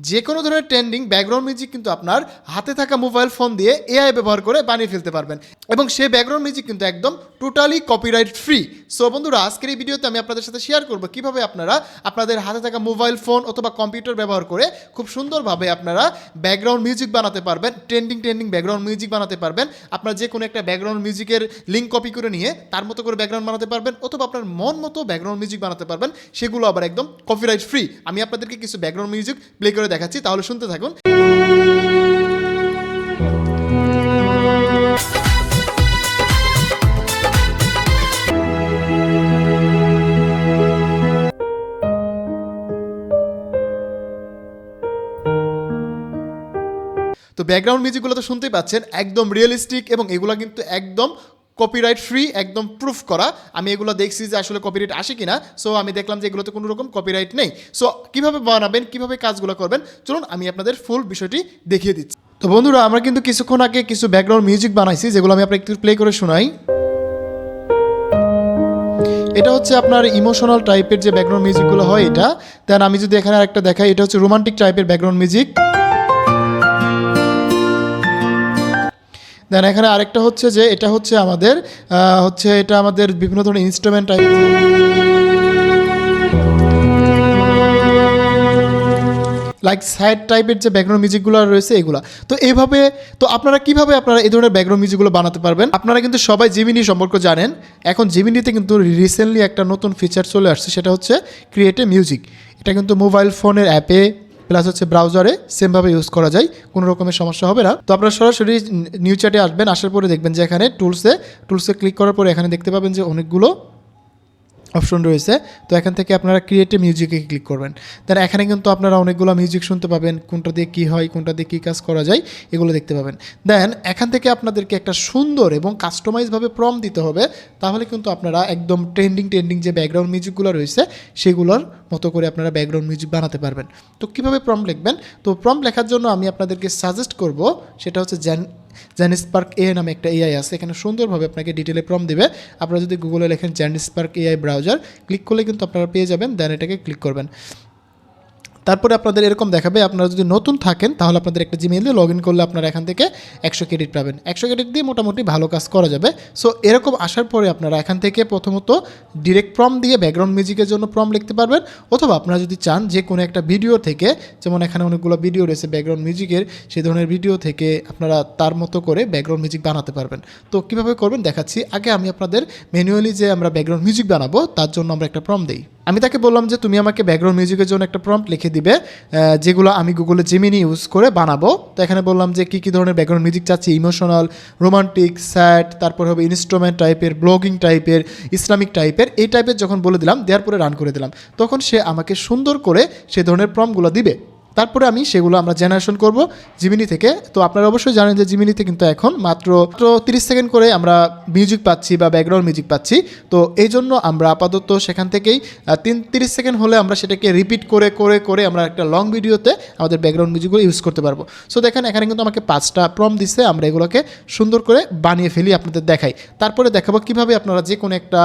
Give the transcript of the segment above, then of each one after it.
যে কোনো ধরনের ট্রেন্ডিং ব্যাকগ্রাউন্ড মিউজিক কিন্তু আপনার হাতে থাকা মোবাইল ফোন দিয়ে এআই ব্যবহার করে বানিয়ে ফেলতে পারবেন এবং সেই ব্যাকগ্রাউন্ড মিউজিক কিন্তু একদম টোটালি কপিরাইট ফ্রি। সো বন্ধুরা, আজকের এই ভিডিওতে আমি আপনাদের সাথে শেয়ার করব কিভাবে আপনারা আপনাদের হাতে থাকা মোবাইল ফোন অথবা কম্পিউটার ব্যবহার করে খুব সুন্দরভাবে আপনারা ব্যাকগ্রাউন্ড মিউজিক বানাতে পারবেন, ট্রেন্ডিং ব্যাকগ্রাউন্ড মিউজিক বানাতে পারবেন। আপনার যে কোনো একটা ব্যাকগ্রাউন্ড মিউজিকের লিঙ্ক কপি করে নিয়ে তার মতো করে ব্যাকগ্রাউন্ড বানাতে পারবেন অথবা আপনার মন মতো ব্যাকগ্রাউন্ড মিউজিক বানাতে পারবেন, সেগুলো আবার একদম কপিরাইট ফ্রি। আমি আপনাদেরকে কিছু ব্যাকগ্রাউন্ড মিউজিক প্লে করে দেখাচ্ছি, তাহলে শুনতে থাকুন। তো ব্যাকগ্রাউন্ড মিউজিকগুলো তো শুনতেই পাচ্ছেন, একদম রিয়েলিস্টিক এবং এগুলো কিন্তু একদম কপিরাইট ফ্রি, একদম প্রুফ করা। আমি এগুলো দেখছি যে আসলে কপিরাইট আসে কিনা। সো আমি দেখলাম যে এগুলোতে কোনো রকম কপিরাইট নেই। সো কীভাবে বানাবেন, কীভাবে কাজগুলো করবেন, চলুন আমি আপনাদের ফুল বিষয়টি দেখিয়ে দিচ্ছি। তো বন্ধুরা, আমরা কিন্তু কিছুক্ষণ আগে কিছু ব্যাকগ্রাউন্ড মিউজিক বানাইছি, যেগুলো আমি আপনাকে একটু প্লে করে শোনাই। এটা হচ্ছে আপনার ইমোশনাল টাইপের যে ব্যাকগ্রাউন্ড মিউজিকগুলো হয় এটা। দেন আমি যদি এখানে আরেকটা দেখাই, এটা হচ্ছে রোমান্টিক টাইপের ব্যাকগ্রাউন্ড মিউজিক। দেন এখানে আরেকটা হচ্ছে যে এটা হচ্ছে আমাদের এটা আমাদের বিভিন্ন ধরনের ইনস্ট্রুমেন্ট টাইপ, লাইক স্যাড টাইপের যে ব্যাকগ্রাউন্ড মিউজিকগুলো রয়েছে এগুলো। তো এইভাবে তো আপনারা কীভাবে আপনারা এই ধরনের ব্যাকগ্রাউন্ড মিউজিকগুলো বানাতে পারবেন? আপনারা কিন্তু সবাই জিমিনি সম্পর্কে জানেন। এখন জিমিনিতে কিন্তু রিসেন্টলি একটা নতুন ফিচার চলে আসছে, সেটা হচ্ছে ক্রিয়েট এ মিউজিক। এটা কিন্তু মোবাইল ফোনের অ্যাপে প্লাস হচ্ছে ব্রাউজারে সেমভাবে ইউজ করা যায়, কোনো রকমের সমস্যা হবে না। তো আপনারা সরাসরি নিউ চ্যাটে আসবেন, আসার পরে দেখবেন যে এখানে টুলসে ক্লিক করার পরে এখানে দেখতে পাবেন যে অনেকগুলো অপশন রয়েছে। তো এখান থেকে আপনারা ক্রিয়েট এ মিউজিকে ক্লিক করবেন। দেন এখানে কিন্তু আপনারা অনেকগুলো মিউজিক শুনতে পাবেন, কোনটা দিয়ে কী হয়, কোনটা দিয়ে কী কাজ করা যায়, এগুলো দেখতে পাবেন। দেন এখান থেকে আপনাদেরকে একটা সুন্দর এবং কাস্টমাইজভাবে প্রম্পট দিতে হবে, তাহলে কিন্তু আপনারা একদম ট্রেন্ডিং যে ব্যাকগ্রাউন্ড মিউজিকগুলো রয়েছে সেগুলোর মতো করে আপনারা ব্যাকগ্রাউন্ড মিউজিক বানাতে পারবেন। তো কীভাবে প্রম্পট লিখবেন? তো প্রম্পট লেখার জন্য আমি আপনাদেরকে সাজেস্ট করব, সেটা হচ্ছে জেনস্পার্ক এআই নামে একটা এআই আছে। এখানে সুন্দরভাবে আপনাকে ডিটেলে প্রম্পট দিবে। আপনারা যদি গুগলে লেখেন জেনস্পার্ক এআই ব্রাউজার, ক্লিক করলে কিন্তু আপনারা পেয়ে যাবেন। দেন এটাকে ক্লিক করবেন। তারপরে আপনাদের এরকম দেখাবে। আপনারা যদি নতুন থাকেন তাহলে আপনাদের একটা জিমেইল দিয়ে লগ ইন করলে আপনারা এখান থেকে 100 ক্রেডিট পাবেন। 100 ক্রেডিট দিয়ে মোটামুটি ভালো কাজ করা যাবে। সো এরকম আসার পরে আপনারা এখান থেকে প্রথমত ডিরেক্ট প্রম্পট দিয়ে ব্যাকগ্রাউন্ড মিউজিকের জন্য প্রম্পট লিখতে পারবেন, অথবা আপনারা যদি চান যে কোনো একটা ভিডিও থেকে, যেমন এখানে অনেকগুলো ভিডিও রয়েছে ব্যাকগ্রাউন্ড মিউজিকের, সেই ধরনের ভিডিও থেকে আপনারা তার মতো করে ব্যাকগ্রাউন্ড মিউজিক বানাতে পারবেন। তো কীভাবে করবেন দেখাচ্ছি। আগে আমি আপনাদের ম্যানুয়ালি যে আমরা ব্যাকগ্রাউন্ড মিউজিক বানাবো তার জন্য আমরা একটা প্রম্পট দিই। আমি তাকে বললাম যে তুমি আমাকে ব্যাকগ্রাউন্ড মিউজিকের জন্য একটা প্রম্পট লিখে দিবে, যেগুলো আমি গুগলে জিমিনি ইউজ করে বানাবো। তো এখানে বললাম যে কী ধরনের ব্যাকগ্রাউন্ড মিউজিক চাচ্ছি, ইমোশনাল, রোমান্টিক, স্যাড, তারপর হবে ইনস্ট্রুমেন্ট টাইপের, ব্লগিং টাইপের, ইসলামিক টাইপের, এই টাইপের যখন বলে দিলাম, দেওয়ার পরে রান করে দিলাম, তখন সে আমাকে সুন্দর করে সে ধরনের প্রম্পটগুলো দিবে। তারপরে আমি সেগুলো আমরা জেনারেশন করব জিমিনি থেকে। তো আপনারা অবশ্যই জানেন যে জিমিনিতে কিন্তু এখন মাত্র 30 সেকেন্ড করে আমরা মিউজিক পাচ্ছি বা ব্যাকগ্রাউন্ড মিউজিক পাচ্ছি। তো এই জন্য আমরা আপাতত সেখান থেকেই 30 সেকেন্ড হলে আমরা সেটাকে রিপিট করে আমরা একটা লং ভিডিওতে আমাদের ব্যাকগ্রাউন্ড মিউজিকগুলো ইউজ করতে পারবো। সো দেখেন এখানে কিন্তু আমাকে 5টা প্রম্পট দিচ্ছে, আমরা এগুলোকে সুন্দর করে বানিয়ে ফেলি, আপনাদের দেখাই। তারপরে দেখাবো কীভাবে আপনারা যে কোনো একটা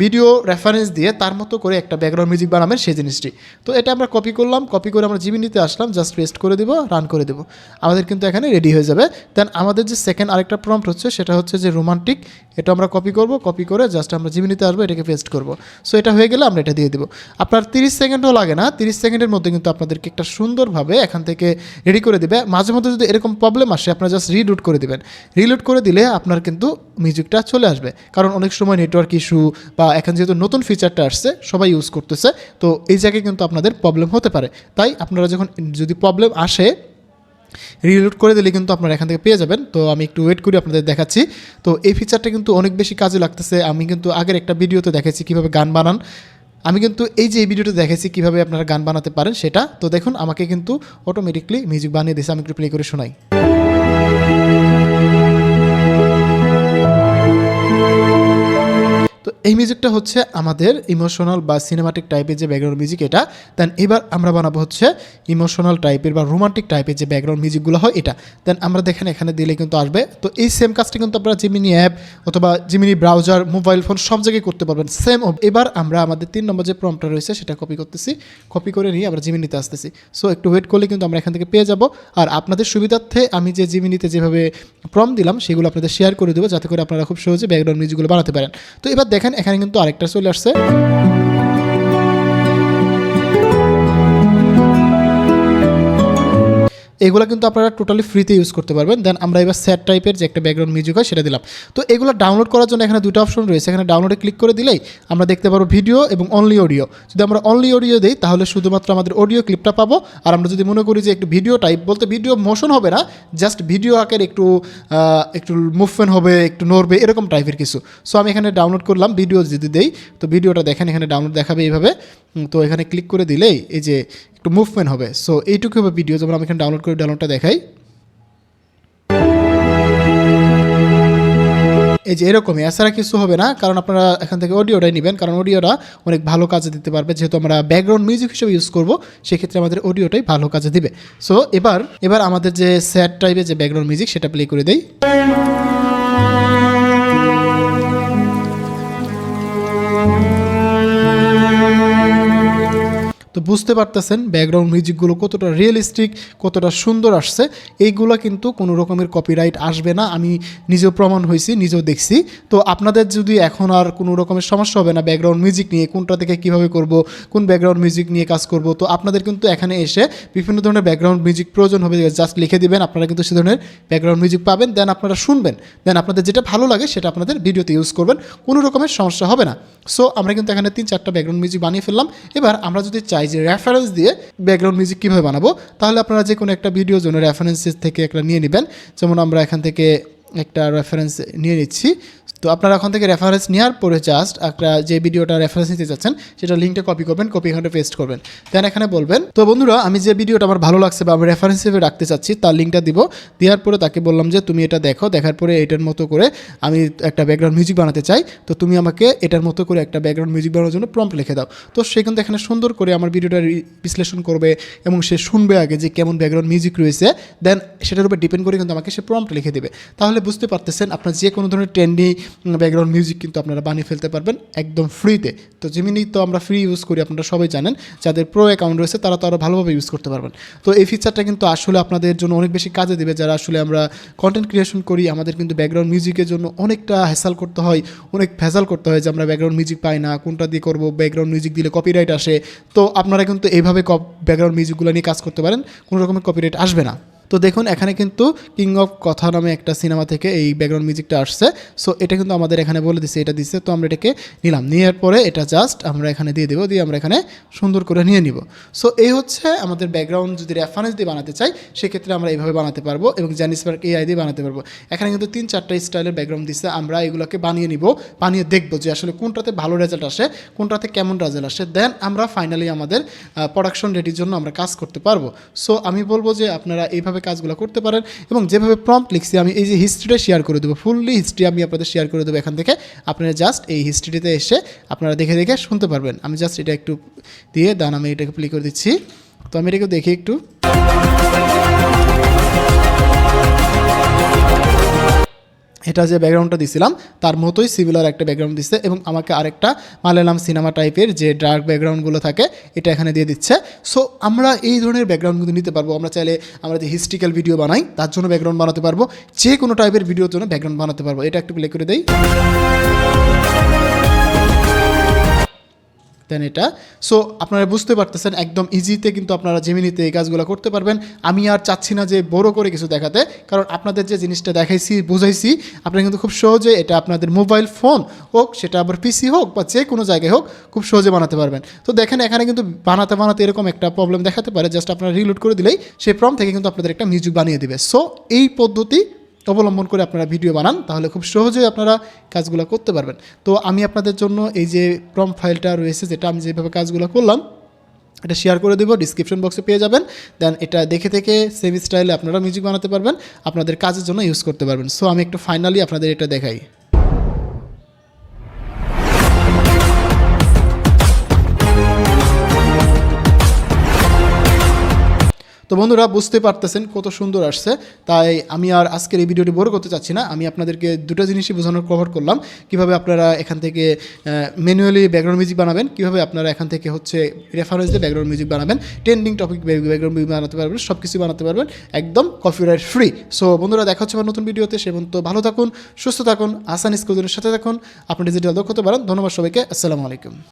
ভিডিও রেফারেন্স দিয়ে তার মতো করে একটা ব্যাকগ্রাউন্ড মিউজিক বানাবেন সেই জিনিসটি। তো এটা আমরা কপি করলাম, কপি করে আমরা জিমিনিতে আসলাম, জাস্ট পেস্ট করে দিব, রান করে দেবো, আমাদের কিন্তু এখানে রেডি হয়ে যাবে। দেন আমাদের যে সেকেন্ড আরেকটা প্রম্পট হচ্ছে সেটা হচ্ছে যে রোমান্টিক, এটা আমরা কপি করে জাস্ট আমরা জিমিনিতে আসবো, এটাকে পেস্ট করব। সো এটা হয়ে গেলে আমরা এটা দিয়ে দেবো। আপনার 30 সেকেন্ডও লাগে না, 30 সেকেন্ডের মধ্যে কিন্তু আপনাদেরকে একটা সুন্দরভাবে এখান থেকে রেডি করে দেবে। মাঝে মধ্যে যদি এরকম প্রবলেম আসে আপনারা জাস্ট রিলোড করে দেবেন, রিলোড করে দিলে আপনার কিন্তু মিউজিকটা চলে আসবে। কারণ অনেক সময় নেটওয়ার্ক ইস্যু বা এখন যেহেতু নতুন ফিচারটা আসছে সবাই ইউজ করতেছে, তো এই জায়গায় কিন্তু আপনাদের প্রবলেম হতে পারে। তাই আপনারা যখন যদি প্রবলেম আসে রিলোড করে দিলে কিন্তু আপনারা এখান থেকে পেয়ে যাবেন। তো আমি একটু ওয়েট করি, আপনাদের দেখাচ্ছি। তো এই ফিচারটা কিন্তু অনেক বেশি কাজে লাগতেছে। আমি কিন্তু আগের একটা ভিডিওতে দেখেছি কীভাবে গান বানান, আমি কিন্তু এই যে এই ভিডিওতে দেখেছি কীভাবে আপনারা গান বানাতে পারেন সেটা। তো দেখুন আমাকে কিন্তু অটোমেটিকলি মিউজিক বানিয়ে দিয়েছে, আমি একটু প্লে করে শোনাই। তো এই মিউজিকটা হচ্ছে আমাদের ইমোশনাল বা সিনেমাটিক টাইপের যে ব্যাকগ্রাউন্ড মিউজিক এটা। দেন এবার আমরা বানাবো হচ্ছে ইমোশনাল টাইপের বা রোমান্টিক টাইপের যে ব্যাকগ্রাউন্ড মিউজিকগুলো হয় এটা। দেন আমরা দেখেন এখানে দিলে কিন্তু আসবে। তো এই সেম কাজটা কিন্তু আপনারা জিমিনি অ্যাপ অথবা জিমিনি ব্রাউজার, মোবাইল ফোন সব জায়গায় করতে পারবেন সেম। এবার আমরা আমাদের 3 নম্বর যে প্রম্পটটা রয়েছে সেটা কপি করতেছি, কপি করে নিয়ে আমরা জিমিনিতে আসতেছি। সো একটু ওয়েট করলে কিন্তু আমরা এখান থেকে পেয়ে যাব। আর আপনাদের সুবিধার্থে আমি যে জিমিনিতে যেভাবে প্রম্পট দিলাম সেগুলো আপনাদের শেয়ার করে দেবো, যাতে করে আপনারা খুব সহজে ব্যাকগ্রাউন্ড মিউজিকগুলো বানাতে পারেন। তো এবার দেখেন এখানে কিন্তু আরেকটা চলে আসছে। এগুলো কিন্তু আপনারা টোটালি ফ্রিতে ইউজ করতে পারবেন। দেন আমরা এবার স্যাড টাইপের যে একটা ব্যাকগ্রাউন্ড মিউজিক হয় সেটা দিলাম। তো এগুলো ডাউনলোড করার জন্য এখানে দুটো অপশন রয়েছে। এখানে ডাউনলোডে ক্লিক করে দিলেই আমরা দেখতে পারবো ভিডিও এবং অনলি অডিও। যদি আমরা অনলি অডিও দিই তাহলে শুধুমাত্র আমাদের অডিও ক্লিপটা পাবো। আর আমরা যদি মনে করি যে একটু ভিডিও টাইপ, বলতে ভিডিও মোশন হবে না, জাস্ট ভিডিও আকারে একটু মুভমেন্ট হবে, একটু নড়বে, এরকম টাইপের কিছু। সো আমি এখানে ডাউনলোড করলাম ভিডিও যদি দেই, তো ভিডিওটা দেখেন এখানে ডাউনলোড দেখাবে এইভাবে। তো এখানে ক্লিক করে দিলেই এই যে একটু মুভমেন্ট হবে। সো এইটুকু হবে ভিডিও, যেমন আমি এখানে ডাউনলোড করে ডাউনলোডটা দেখাই। এই যে এরকমই, এছাড়া কিছু হবে না, কারণ আপনারা এখান থেকে অডিওটাই নেবেন, কারণ অডিওটা অনেক ভালো কাজে দিতে পারবে। যেহেতু আমরা ব্যাকগ্রাউন্ড মিউজিক হিসেবে ইউজ করব, সেক্ষেত্রে আমাদের অডিওটাই ভালো কাজে দিবে। সো এবার আমাদের যে স্যাড টাইপের যে ব্যাকগ্রাউন্ড মিউজিক সেটা প্লে করে দেই। তো বুঝতে পারতেছেন ব্যাকগ্রাউন্ড মিউজিকগুলো কতটা রিয়েলিস্টিক, কতটা সুন্দর আসছে। এইগুলো কিন্তু কোনো রকমের কপিরাইট আসবে না, আমি নিজেও প্রমাণ হয়েছি, নিজেও দেখছি। তো আপনাদের যদি এখন আর কোনো রকমের সমস্যা হবে না ব্যাকগ্রাউন্ড মিউজিক নিয়ে, কোনটা থেকে কীভাবে করব, কোন ব্যাকগ্রাউন্ড মিউজিক নিয়ে কাজ করব, তো আপনাদের কিন্তু এখানে এসে বিভিন্ন ধরনের ব্যাকগ্রাউন্ড মিউজিক প্রয়োজন হবে, জাস্ট লিখে দিবেন, আপনারা কিন্তু সে ধরনের ব্যাকগ্রাউন্ড মিউজিক পাবেন। দেন আপনারা শুনবেন, দেন আপনাদের যেটা ভালো লাগে সেটা আপনাদের ভিডিওতে ইউজ করবেন, কোনো রকমের সমস্যা হবে না। সো আমরা কিন্তু এখানে 3-4টা ব্যাকগ্রাউন্ড মিউজিক বানিয়ে ফেললাম। এবার আমরা যদি চাই যে রেফারেন্স দিয়ে ব্যাকগ্রাউন্ড মিউজিক কীভাবে বানাবো, তাহলে আপনারা যে কোনো একটা ভিডিওর জন্য রেফারেন্সেস থেকে একটা নিয়ে নেবেন। যেমন আমরা এখান থেকে একটা রেফারেন্স নিয়ে নিচ্ছি। তো আপনারা এখন থেকে রেফারেন্স নেওয়ার পরে জাস্ট একটা যে ভিডিওটা রেফারেন্স নিতে চাচ্ছেন সেটা লিঙ্কটা কপি করবেন, কপি এখানে পেস্ট করবেন। দেন এখানে বলবেন, তো বন্ধুরা আমি যে ভিডিওটা আমার ভালো লাগছে বা আমি রেফারেন্স হিসেবে রাখতে চাচ্ছি তার লিঙ্কটা দিব। দেওয়ার পরে তাকে বললাম যে তুমি এটা দেখো, দেখার পরে এটার মতো করে আমি একটা ব্যাকগ্রাউন্ড মিউজিক বানাতে চাই, তো তুমি আমাকে এটার মতো করে একটা ব্যাকগ্রাউন্ড মিউজিক বানানোর জন্য প্রম্পট লিখে দাও। তো সে কিন্তু এখানে সুন্দর করে আমার ভিডিওটা বিশ্লেষণ করবে এবং সে শুনবে আগে যে কেমন ব্যাকগ্রাউন্ড মিউজিক রয়েছে, দেন সেটার উপর ডিপেন্ড করে কিন্তু আমাকে সে প্রম্পট লিখে দেবে। তাহলে বুঝতে পারতেছেন আপনার যে কোনো ধরনের ট্রেন্ডি ব্যাকগ্রাউন্ড মিউজিক কিন্তু আপনারা বানিয়ে ফেলতে পারবেন একদম ফ্রিতে। তো জিমিনি তো আমরা ফ্রি ইউজ করি, আপনারা সবাই জানেন। যাদের প্রো অ্যাকাউন্ট রয়েছে তারা তো আরও ভালোভাবে ইউজ করতে পারবেন। তো এই ফিচারটা কিন্তু আসলে আপনাদের জন্য অনেক বেশি কাজে দেবে, যারা আসলে আমরা কন্টেন্ট ক্রিয়েশন করি, আমাদের কিন্তু ব্যাকগ্রাউন্ড মিউজিকের জন্য অনেকটা হ্যাসাল করতে হয়, অনেক ভেজাল করতে হয় যে আমরা ব্যাকগ্রাউন্ড মিউজিক পাই না, কোনটা দিয়ে করবো, ব্যাকগ্রাউন্ড মিউজিক দিলে কপিরাইট আসে। তো আপনারা কিন্তু এইভাবে ব্যাকগ্রাউন্ড মিউজিকগুলো নিয়ে কাজ করতে পারেন, কোনো রকমের কপিরাইট আসবে না। তো দেখুন এখানে কিন্তু কিং অফ কথা নামে একটা সিনেমা থেকে এই ব্যাকগ্রাউন্ড মিউজিকটা আসছে। সো এটা কিন্তু আমাদের এখানে বলে দিচ্ছে এটা দিচ্ছে, তো আমরা এটাকে নিলাম, নেওয়ার পরে এটা জাস্ট আমরা এখানে দিয়ে দেবো, দিয়ে আমরা এখানে সুন্দর করে নিয়ে নিব। সো এই হচ্ছে আমাদের ব্যাকগ্রাউন্ড। যদি রেফারেন্স দিয়ে বানাতে চাই সেক্ষেত্রে আমরা এইভাবে বানাতে পারবো এবং জেনিসপার্ক এআই দিয়ে বানাতে পারবো। এখানে কিন্তু 3-4টা স্টাইলের ব্যাকগ্রাউন্ড দিচ্ছে, আমরা এগুলোকে বানিয়ে নিব, বানিয়ে দেখবো যে আসলে কোনটাতে ভালো রেজাল্ট আসে, কোনটাতে কেমন রেজাল্ট আসে। দেন আমরা ফাইনালি আমাদের প্রোডাকশন রেডির জন্য আমরা কাজ করতে পারবো। সো আমি বলবো যে আপনারা এইভাবে কাজগুলো করতে পারেন এবং যেভাবে প্রম্পট লিখছি আমি এই যে হিস্ট্রিটা শেয়ার করে দেবো, ফুললি হিস্ট্রি আমি আপনাদের শেয়ার করে দেবো। এখান থেকে আপনারা জাস্ট এই হিস্ট্রিতে এসে আপনারা দেখে দেখে শুনতে পারবেন। আমি জাস্ট এটা একটু দিয়ে দেন আমি এটাকে প্লে করে দিচ্ছি। তো আমি এটাকে দেখি একটু, এটা যে ব্যাকগ্রাউন্ডটা দিছিলাম তার মতোই সিমিলার একটা ব্যাকগ্রাউন্ড দিচ্ছে এবং আমাকে আরেকটা মালায়ালাম সিনেমা টাইপের যে ডার্ক ব্যাকগ্রাউন্ডগুলো থাকে এটা এখানে দিয়ে দিচ্ছে। সো আমরা এই ধরনের ব্যাকগ্রাউন্ডগুলো নিতে পারবো। আমরা চাইলে আমরা যে হিস্ট্রিক্যাল ভিডিও বানাই তার জন্য ব্যাকগ্রাউন্ড বানাতে পারবো, যে কোনো টাইপের ভিডিওর জন্য ব্যাকগ্রাউন্ড বানাতে পারবো। এটা একটু প্লে করে দেই, দেন এটা। সো আপনারা বুঝতে পারতেছেন একদম ইজিতে কিন্তু আপনারা জেমিনিতে এই কাজগুলো করতে পারবেন। আমি আর চাচ্ছি না যে বড় করে কিছু দেখাতে, কারণ আপনাদের যে জিনিসটা দেখাইছি বুঝাইছি আপনারা কিন্তু খুব সহজে এটা আপনাদের মোবাইল ফোন হোক, সেটা আবার পিসি হোক বা যে কোনো জায়গায় হোক, খুব সহজে বানাতে পারবেন। তো দেখেন এখানে কিন্তু বানাতে এরকম একটা প্রবলেম দেখাতে পারে, জাস্ট আপনারা রিলোড করে দিলেই সেই প্রম্পট থেকে কিন্তু আপনাদের একটা মিউজিক বানিয়ে দেবে। সো এই পদ্ধতি অবলম্বন করে আপনারা ভিডিও বানান, তাহলে খুব সহজেই আপনারা কাজগুলো করতে পারবেন। তো আমি আপনাদের জন্য এই যে প্রম্পট ফাইলটা রয়েছে, যেটা আমি যেভাবে কাজগুলো করলাম এটা শেয়ার করে দেবো, ডিসক্রিপশন বক্সে পেয়ে যাবেন। দেন এটা দেখে সেম স্টাইলে আপনারা মিউজিক বানাতে পারবেন, আপনাদের কাজের জন্য ইউজ করতে পারবেন। সো আমি একটু ফাইনালি আপনাদের এটা দেখাই। তো বন্ধুরা বুঝতে পারতেছেন কত সুন্দর আসছে, তাই আমি আর আজকের এই ভিডিওটি বড় করতে চাচ্ছি না। আমি আপনাদেরকে দুটো জিনিসই বোঝানোর কভার করলাম, কিভাবে আপনারা এখান থেকে ম্যানুয়ালি ব্যাকগ্রাউন্ড মিউজিক বানাবেন, কিভাবে আপনারা এখান থেকে হচ্ছে রেফারেন্স দিয়ে ব্যাকগ্রাউন্ড মিউজিক বানাবেন, ট্রেন্ডিং টপিক ব্যাকগ্রাউন্ড মিউজিক বানাতে পারবেন, সব কিছু বানাতে পারবেন একদম কপিরাইট ফ্রি। সো বন্ধুরা দেখা হচ্ছে আমার নতুন ভিডিওতে, সে পর্যন্ত ভালো থাকুন, সুস্থ থাকুন, আসান স্কুলের সাথে থাকুন, আপনি ডিজিটাল দক্ষতা বাড়ান। ধন্যবাদ সবাইকে, আসসালামু আলাইকুম।